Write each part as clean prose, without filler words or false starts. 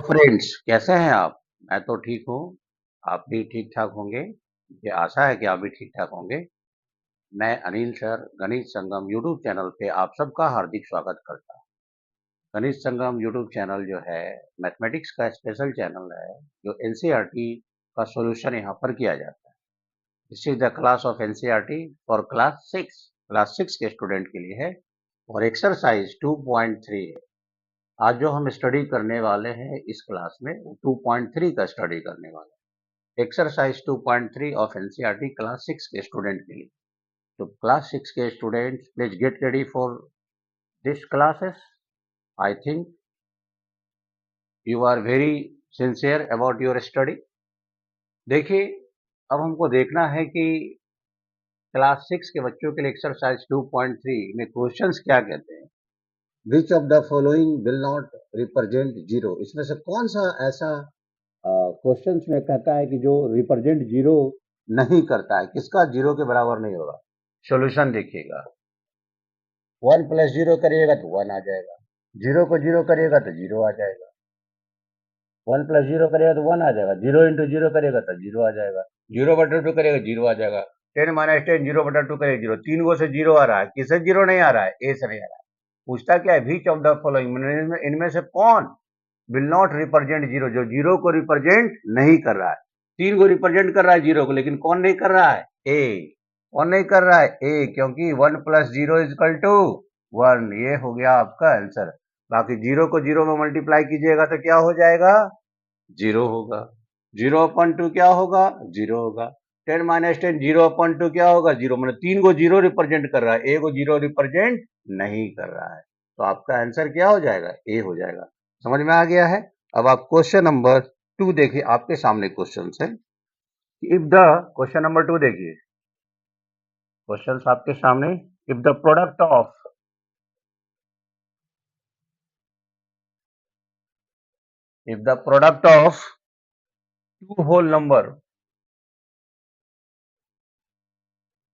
Friends, कैसे हैं आप? मैं तो ठीक हूँ। आप भी ठीक ठाक होंगे। मुझे आशा है कि आप भी ठीक ठाक होंगे। मैं अनिल सर गणित संगम यूट्यूब चैनल पे आप सबका हार्दिक स्वागत करता हूँ। गणित संगम यूट्यूब चैनल जो है मैथमेटिक्स का स्पेशल चैनल है, जो एनसीईआरटी का सॉल्यूशन यहाँ पर किया जाता है। This is the class of NCERT for class 6 के स्टूडेंट के लिए है और एक्सरसाइज 2.3 है। आज जो हम स्टडी करने वाले हैं इस क्लास में, वो 2.3 का स्टडी करने वाले हैं। एक्सरसाइज 2.3 ऑफ एनसीईआरटी क्लास 6 के स्टूडेंट के लिए। तो क्लास 6 के students please get ready for this classes. I think you are very sincere about your study. देखिए, अब हमको देखना है कि क्लास 6 के बच्चों के लिए एक्सरसाइज 2.3 में क्वेश्चंस क्या कहते हैं। Which of the following will not represent zero, इसमें से कौन सा ऐसा क्वेश्चंस में कहता है कि जो रिप्रेजेंट जीरो नहीं करता है, किसका जीरो के बराबर नहीं होगा। सॉल्यूशन देखिएगा, 1 प्लस जीरो करिएगा तो 1 आ जाएगा, जीरो को जीरो करिएगा तो जीरो आ जाएगा, 1 प्लस जीरो करिएगा तो 1 आ जाएगा, जीरो इंटू जीरो करिएगा तो जीरो आ जाएगा, जीरो बटा टू करिएगा जीरो आ जाएगा, 10 - 10 जीरो बटा टू करिएगा जीरो। तीन गो से जीरो आ रहा है, किससे जीरो नहीं आ रहा है? ए से नहीं आ रहा है। पूछता क्या है? विच ऑफ द फॉलोइंग, इनमें से कौन विल नॉट रिप्रेजेंट जीरो, जो जीरो को रिप्रेजेंट नहीं कर रहा है। तीन को रिप्रेजेंट कर रहा है जीरो को, लेकिन कौन नहीं कर रहा है? ए। कौन नहीं कर रहा है? ए, क्योंकि 1 प्लस जीरो इजकल टू 1। ये हो गया आपका आंसर। बाकी जीरो को जीरो में मल्टीप्लाई कीजिएगा तो क्या हो जाएगा? जीरो होगा। जीरो अपन टू क्या होगा? जीरो होगा। 10 - 10 जीरो अपन टू क्या होगा? जीरो। मतलब तीन को जीरो रिप्रेजेंट कर रहा है, ए को जीरो रिप्रेजेंट नहीं कर रहा है। तो आपका आंसर क्या हो जाएगा? ए हो जाएगा। समझ में आ गया है? अब आप क्वेश्चन नंबर 2 देखिए, आपके सामने क्वेश्चन है। इफ द क्वेश्चन नंबर 2 देखिए, क्वेश्चन आपके सामने। If the product of two whole number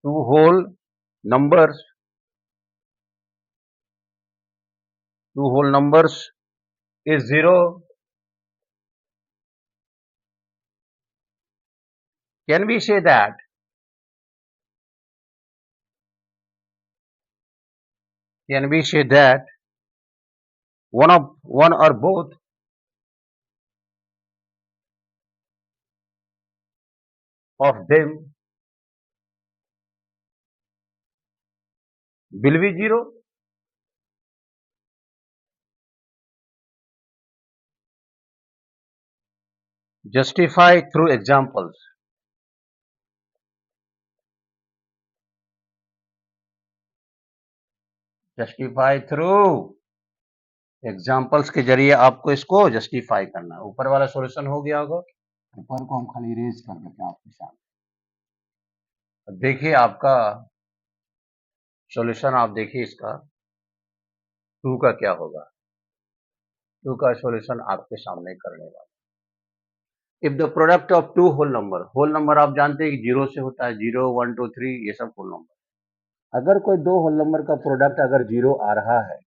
two whole numbers is zero, can we say that one or both of them will be zero? Justify through examples. Justify through examples के जरिए आपको इसको justify करना है। ऊपर वाला solution हो गया होगा, ऊपर को हम खाली इरेज कर देते हैं आपके सामने। देखिए आपका सॉल्यूशन, आप देखिए इसका 2 का क्या होगा। 2 का सॉल्यूशन आपके सामने करने वाला। If the product of two whole number आप जानते हैं कि जीरो से होता है, 0 1 2 3 ये सब होल नंबर। अगर कोई दो होल नंबर का प्रोडक्ट अगर जीरो आ रहा है,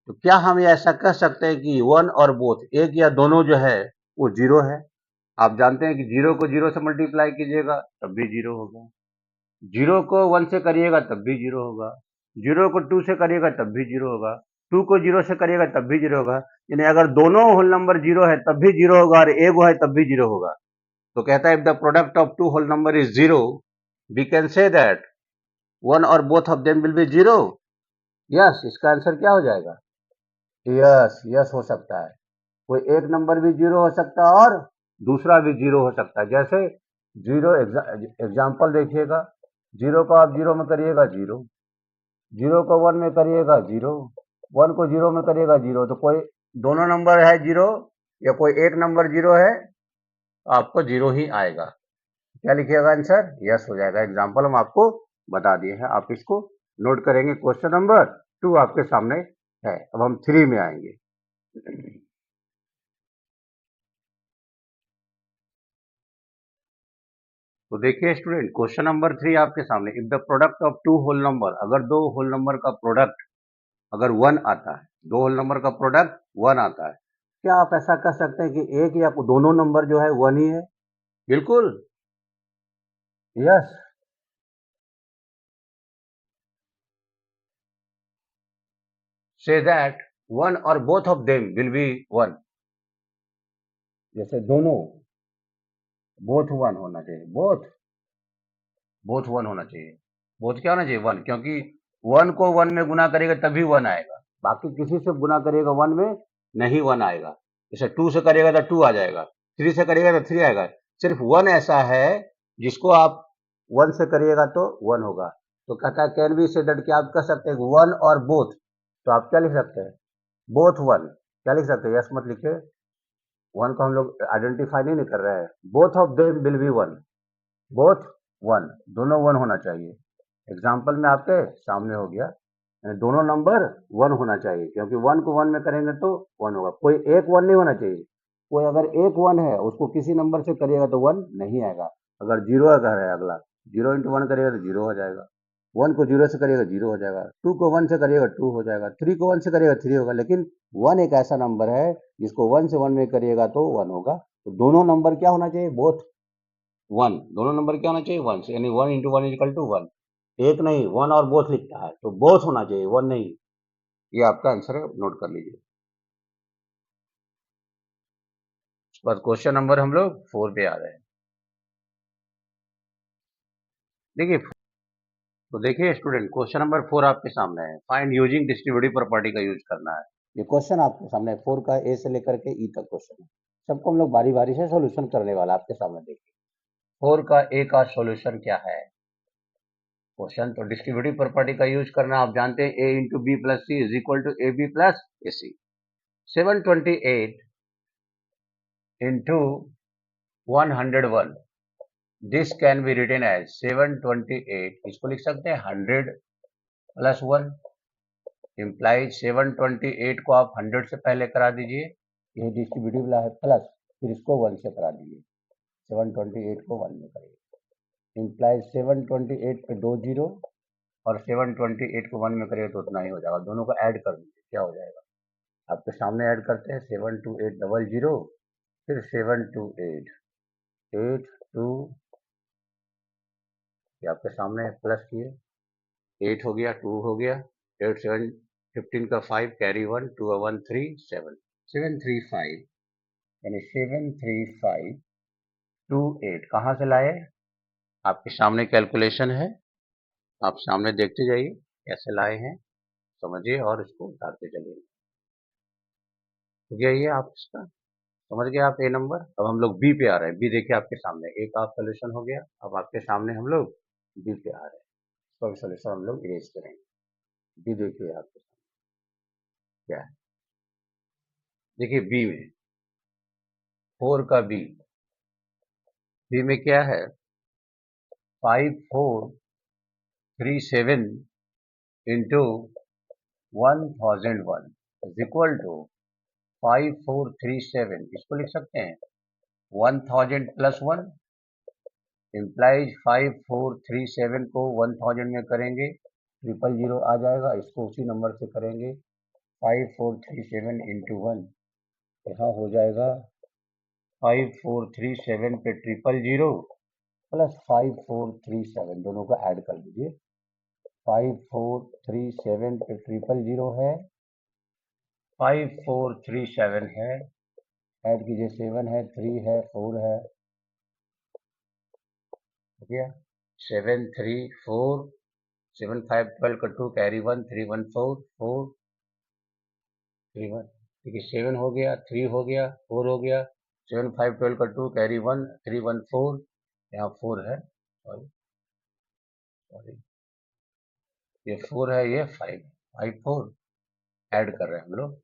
तो क्या हम ये ऐसा कह सकते हैं कि वन और बोथ, एक या दोनों जो है वो जीरो है? आप जानते हैं कि जीरो को जीरो से मल्टीप्लाई कीजिएगा तब भी जीरो होगा, जीरो को 1 से करिएगा तब भी जीरो होगा, जीरो को 2 से करिएगा तब भी जीरो होगा, 2 को जीरो से करिएगा तब भी जीरो होगा। यानी अगर दोनों होल नंबर जीरो है तब भी जीरो होगा और एक है तब भी जीरो होगा। तो कहता है if the product of two whole number is zero, we can say that one और both of them will be zero. Yes, इसका आंसर क्या हो जाएगा? यस, यस हो सकता है। कोई एक नंबर भी जीरो हो सकता है और दूसरा भी जीरो हो सकता है। जैसे जीरो एग्जाम्पल देखिएगा, जीरो को आप जीरो में करिएगा जीरो, जीरो को 1 में करिएगा जीरो, 1 को जीरो में करिएगा जीरो। तो कोई दोनों नंबर है जीरो या कोई एक नंबर जीरो है, तो आपको जीरो ही आएगा। क्या लिखिएगा आंसर? यस हो जाएगा। एग्जाम्पल हम आपको बता दिए हैं, आप इसको नोट करेंगे। क्वेश्चन नंबर 2 आपके सामने है। अब हम 3 में आएंगे। तो देखिए स्टूडेंट, क्वेश्चन नंबर 3 आपके सामने। If the product of two whole number, अगर दो होल नंबर का प्रोडक्ट अगर 1 आता है, दो होल नंबर का प्रोडक्ट 1 आता है, क्या आप ऐसा कह सकते हैं कि एक या दोनों नंबर जो है 1 ही है? बिल्कुल, yes. Say that one or both of them will be 1. जैसे दोनों, both 1 होना चाहिए, both 1 होना चाहिए। both क्या होना चाहिए? 1, क्योंकि 1 को 1 में गुना करेगा तभी 1 आएगा, बाकी किसी से गुना करेगा 1 में नहीं 1 आएगा। जैसे 2 से करेगा तो 2 आ जाएगा, 3 से करेगा तो 3 आएगा। सिर्फ 1 ऐसा है जिसको आप 1 से करिएगा तो 1 होगा। तो कहता है कैन बी से दैट, कि आप कह सकते हैं 1 और बोथ, तो आप क्या लिख सकते हैं? बोथ 1। क्या लिख सकते हैं? यस मत लिखिए, 1 को हम लोग आइडेंटिफाई नहीं कर रहे हैं। Both of them will B 1, both 1, दोनों 1 होना चाहिए। एग्जाम्पल में आपके सामने हो गया, यानी दोनों नंबर 1 होना चाहिए, क्योंकि 1 को 1 में करेंगे तो 1 होगा। कोई एक 1 नहीं होना चाहिए। कोई अगर एक 1 है उसको किसी नंबर से करिएगा तो 1 नहीं आएगा। अगर 0 अगर है अगला, 0 इंटू 1 करिएगा तो 0 हो जाएगा। 1 को 0 से करिएगा 0 हो जाएगा, 2 को 1 से करिएगा 2 हो जाएगा, 3 को 1 से करिएगा 3 होगा। लेकिन 1 एक ऐसा नंबर है जिसको 1 से 1 में करिएगा तो 1 होगा। तो दोनों नंबर क्या होना चाहिए? बोथ 1। दोनों नंबर क्या होना चाहिए? 1, यानी 1 इंटू 1 इक्वल टू 1। एक नहीं, 1 और बोथ लिखता है, तो बोथ होना चाहिए, 1 नहीं। ये आपका आंसर है, नोट कर लीजिए। उसके बाद क्वेश्चन नंबर हम लोग 4 पे आ रहे हैं। देखिए, तो देखिए स्टूडेंट, क्वेश्चन नंबर 4 आपके सामने है। फाइंड यूजिंग डिस्ट्रीब्यूटिव प्रॉपर्टी का यूज करना है। ये क्वेश्चन आपके सामने 4 का ए से लेकर के ई तक क्वेश्चन है। सबको हम लोग बारी बारी से सोल्यूशन करने वाला आपके सामने। देखिए 4 का ए का सोल्यूशन क्या है। क्वेश्चन तो डिस्ट्रीब्यूटिव प्रॉपर्टी का यूज करना आप जानते हैं, A into B plus C is equal to A B plus A C. 728 into 101, this can be written as 728, इसको लिख सकते हैं 100 प्लस 1, इम्प्लाइज 728 को आप 100 से पहले करा दीजिए, ये डिस्ट्रीब्यूटिव ला है, प्लस फिर इसको 1 से करा दीजिए, 728 को 1 में करिए, इम्प्लाइज 728 पे 2 जीरो और 728 को 1 में करिए तो उतना ही हो जाएगा। दोनों को ऐड कर दीजिए, क्या हो जाएगा आपके सामने। ऐड करते हैं 72800, फिर 728 82, ये आपके सामने प्लस किए, 8 हो गया, 2 हो गया, 8 7 15 का 5 कैरी 1 2 1 3 7 735, यानी 73528 कहाँ से लाए? आपके सामने कैलकुलेशन है, आप सामने देखते जाइए कैसे लाए हैं, समझिए और इसको उतारते चलिए। यही है आप इसका, समझ गए आप ए नंबर। अब हम लोग बी पे आ रहे हैं। बी देखिए आपके सामने, ए का सोल्यूशन हो गया, अब आपके सामने हम लोग बी पे आ रहे हैं। इसका भी सोल्यूशन हम लोग इरेज करेंगे। बी देखिए आपके सामने क्या है। देखिए बी में 4 का बी, बी में क्या है? 5437 इंटू 1001 इज इक्वल टू 5437, इसको लिख सकते हैं 1000 प्लस 1, इम्प्लाइज 5437 को 1000 में करेंगे 000 आ जाएगा, इसको उसी नंबर से करेंगे 5437 इंटू 1, यहाँ हो जाएगा 5437 पे 000 प्लस 5437, दोनों को ऐड कर दीजिए। 5437 पे 000 है, 5437 है, ऐड कीजिए, 7 है, 3 है, 4 है, हो गया 734, 7 5 12 का 2 कैरी 1 3 1 4 4 3 1, ठीक है, 7 हो गया, 3 हो गया, 4 हो गया, 7 5 12 का 2 कैरी 1 3 1 4, यहाँ 4 है, सॉरी सॉरी, ये 4 है, ये 5 5 4 ऐड कर रहे हैं हम लोग,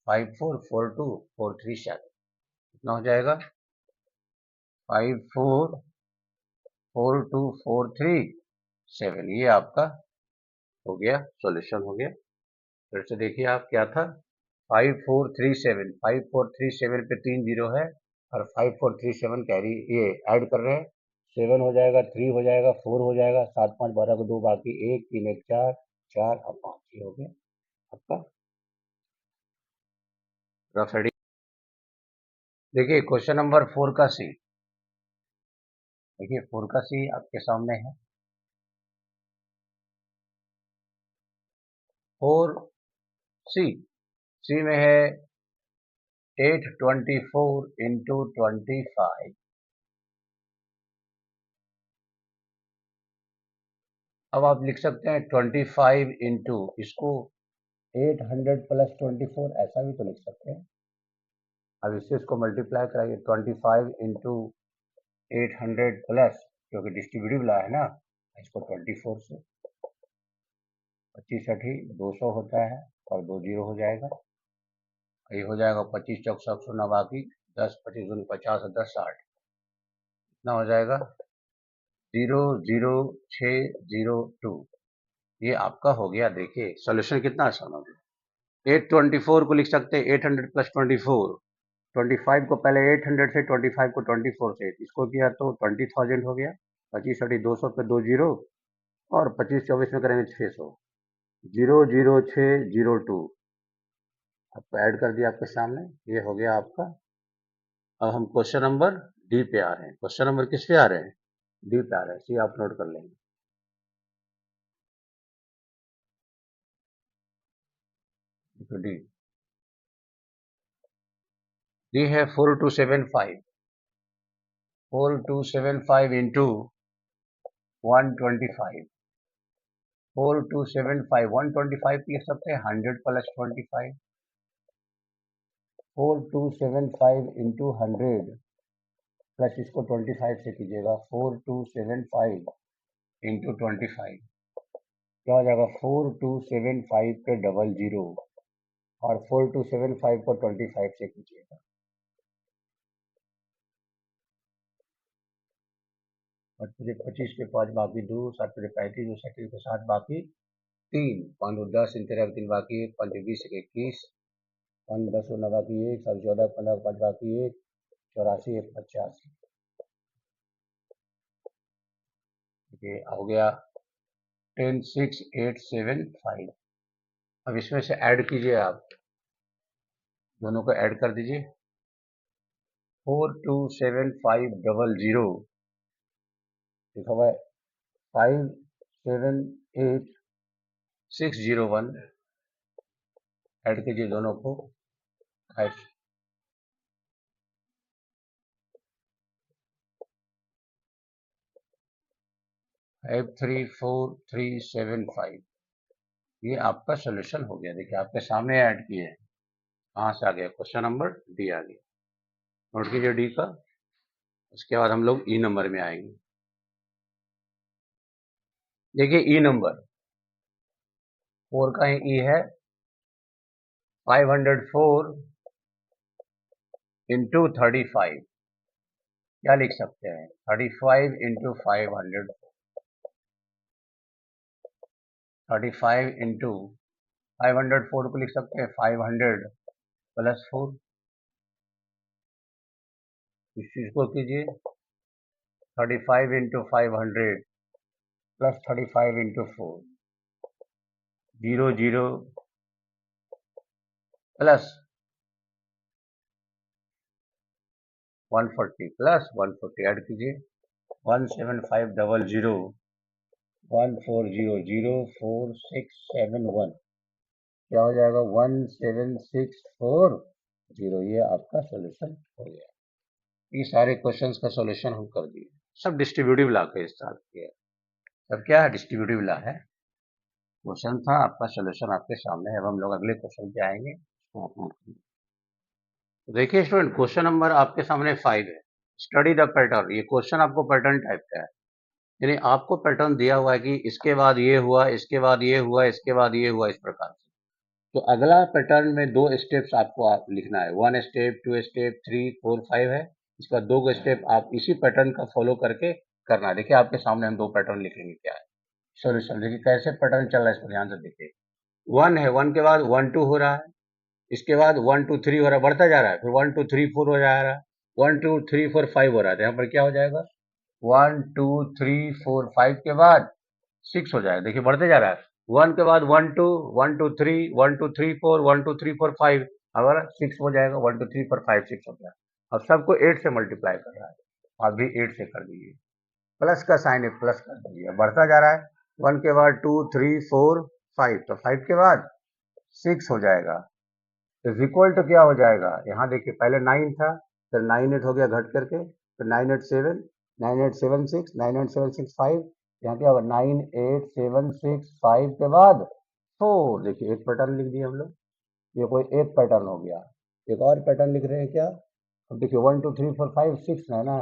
5 4 4 2 4 3 7, कितना हो जाएगा 5 4 4 2 4 3 7, ये आपका हो गया, सॉल्यूशन हो गया। फिर से देखिए आप क्या था, 5437 पे 3 जीरो है और 5437 कैरी ये ऐड कर रहे हैं, 7 हो जाएगा, 3 हो जाएगा, 4 हो जाएगा, 7 5 12 को 2 बाकी 1 3 1 4 4 और 5, ये हो गया आपका रफ देखिए क्वेश्चन नंबर 4 का सी, देखिए 4 का सी आपके सामने है। 4 सी, सी में है 824 इंटू 25। अब आप लिख सकते हैं 25 इंटू इसको 800 प्लस 24, ऐसा भी तो लिख सकते हैं। अब इससे इसको मल्टीप्लाई कराइए, 25 इंटू 800 प्लस, क्योंकि डिस्ट्रीब्यूटिव ला है ना, इसको 24 से 25 अठी 200 होता है और 2 जीरो हो जाएगा। ये हो जाएगा 25 चौक 100 बाकी 10 25 दूनी 50 और 10 60, कितना हो जाएगा 00602। ये आपका हो गया। देखिए सॉल्यूशन कितना आसान हो गया। 824 को लिख सकते हैं 800 प्लस 24, 25 को पहले 800 से, 25 को 24 से, इसको किया तो 20,000 हो गया। 25 अठी 200 पे 2 जीरो और 25 24 में करेंगे 600, 00602 आपको ऐड कर दिया आपके सामने। ये हो गया आपका। अब हम क्वेश्चन नंबर डी पे आ रहे हैं। क्वेश्चन नंबर किस पे आ रहे हैं? डी पे आ रहे हैं। सी आप नोट कर लेंगे। तो डी है 4275, 4275 इंटू 125, 4275 125 लिख सकते हैं 100 प्लस 25, 4275 इंटू 100 प्लस इसको 25 से कीजिएगा, 4275 इंटू 25 क्या हो जाएगा 4275 पे डबल जीरो और 4275 को 25 से कीजिएगा, 25 के 5 बाकी 2, 7 35, 2 37 के 7 बाकी 3, 5 और 10 इन 13 3 बाकी 1, 5 20 21, 5 10 9 बाकी 1, 7 14 15 5 बाकी 1, 84 1 85। ये हो गया 106,875। अब इसमें से ऐड कीजिए, आप दोनों को ऐड कर दीजिए। 427500 लिखा हुआ है 578601, ऐड कीजिए दोनों को। 534375। ये आपका सोल्यूशन हो गया। देखिए आपके सामने ऐड किए हैं। कहाँ से आ गया? क्वेश्चन नंबर डी आ गया। नोट कीजिए डी का। उसके बाद हम लोग ई नंबर में आएंगे। देखिए ई नंबर 4 का ई है 504 इंटू 35। क्या लिख सकते हैं? 35 इंटू 500, 35 इंटू 504 को लिख सकते हैं 500 प्लस 4। इस चीज को कीजिए 35 into 500 plus 35 into 4, 00 plus 140 plus 140 add कीजिए 17500 1400467 क्या हो जाएगा 17640। ये आपका सॉल्यूशन हो गया। ये सारे क्वेश्चंस का सॉल्यूशन हम कर दिए। सब डिस्ट्रीब्यूटिव ला के स्टार्ट किया। सब क्या है? डिस्ट्रीब्यूटिव ला है। क्वेश्चन था, आपका सॉल्यूशन आपके सामने है। अब हम लोग अगले क्वेश्चन पे आएंगे। देखिए स्टूडेंट, क्वेश्चन नंबर आपके सामने 5 है। Study the pattern. ये क्वेश्चन आपको पैटर्न टाइप का है, यानी आपको पैटर्न दिया हुआ है कि इसके बाद ये हुआ, इसके बाद ये हुआ, इसके बाद ये हुआ, इस प्रकार से। तो अगला पैटर्न में 2 स्टेप्स आपको लिखना है। 1 स्टेप, 2 स्टेप, 3 4 5 है। इसका 2 स्टेप आप इसी पैटर्न का फॉलो करके करना है। देखिए आपके सामने हम 2 पैटर्न लिखेंगे। क्या है सोल्यूशन? देखिए कैसे पैटर्न चल रहा है, इसको ध्यान से देखिए। 1 है, 1 के बाद 1 2 हो रहा है, इसके बाद 1 2 3 हो रहा है, बढ़ता जा रहा है, फिर 1 2 3 4 हो जा रहा है, 1 2 3 4 5 हो रहा है। तो यहाँ पर क्या हो जाएगा 1 2 3 4 5 के बाद 6 हो जाएगा। देखिए बढ़ते जा रहा है। 1 के बाद 1 2 1 2 3 1 2 3 4 1 2 3 4 5, अगर 6 हो जाएगा 1 2 3 4 5 6 हो गया। अब सबको 8 से मल्टीप्लाई कर रहा है, आप भी 8 से कर दीजिए, प्लस का साइन है प्लस कर दीजिए, बढ़ता जा रहा है, 1 के बाद 2 3 4 5, तो 5 के बाद 6 हो जाएगा, इज इक्वल टू क्या हो जाएगा, यहाँ देखिए पहले 9 था, फिर 9 8 हो गया घट करके, फिर 9 8 7, 9 8 7 6, 9 8 7 6 5, यहाँ क्या होगा 9 8 7 6 5 के बाद 4, देखिए एक पैटर्न लिख दिए हम लोग, ये कोई एक पैटर्न हो गया, एक और पैटर्न लिख रहे हैं क्या, अब देखिए 1 2 3 4 5 6 है ना,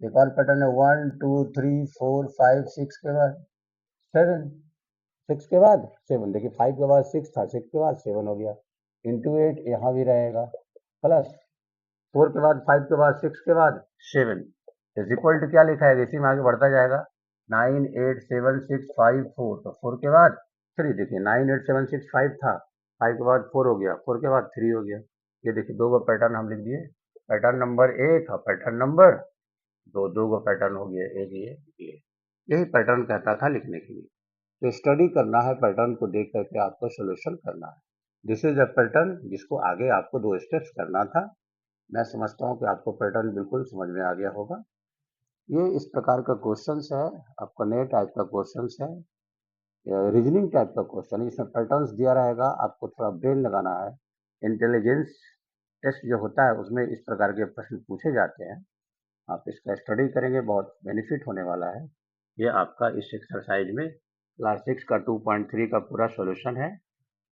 एक और पैटर्न है 1 2 3 4 5 6 के बाद 7, 6 के बाद 7, देखिए 5 के बाद 6 था, 6 के बाद 7 हो गया, इंटू 8 यहाँ भी रहेगा, प्लस 4 के बाद 5 के बाद 6 के बाद 7, इज इक्वल टू क्या लिखा है, इसी में आगे बढ़ता जाएगा, 9 8 7 6 5 4, तो 4 के बाद 3, देखिए 9 8 7 6 5 था, 5 के बाद 4 हो गया, 4 के बाद 3 हो गया, ये देखिए दो गो पैटर्न हम लिख दिए, पैटर्न नंबर 1 और पैटर्न नंबर 2, दो गो पैटर्न हो गया, एक ये यही पैटर्न कहता था लिखने के लिए, तो स्टडी करना है, पैटर्न को देख करके आपको सोल्यूशन करना है, दिस इज अ पैटर्न जिसको आगे आपको 2 स्टेप्स करना था, मैं समझता हूँ कि आपको पैटर्न बिल्कुल समझ में आ गया होगा, ये इस प्रकार का क्वेश्चंस है, आपका नए टाइप का क्वेश्चंस है, रीजनिंग टाइप का क्वेश्चन है, इसमें पैटर्न्स दिया रहेगा, आपको थोड़ा ब्रेन लगाना है, इंटेलिजेंस टेस्ट जो होता है उसमें इस प्रकार के प्रश्न पूछे जाते हैं, आप इसका स्टडी करेंगे, बहुत बेनिफिट होने वाला है, ये आपका इस एक्सरसाइज में क्लास 6 का 2.3 का पूरा सॉल्यूशन है,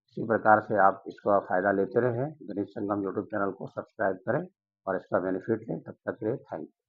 इसी प्रकार से आप इसका फ़ायदा लेते रहें, गणित संगम यूट्यूब चैनल को सब्सक्राइब करें और इसका बेनिफिट लें, तब तक के लिए थैंक यू।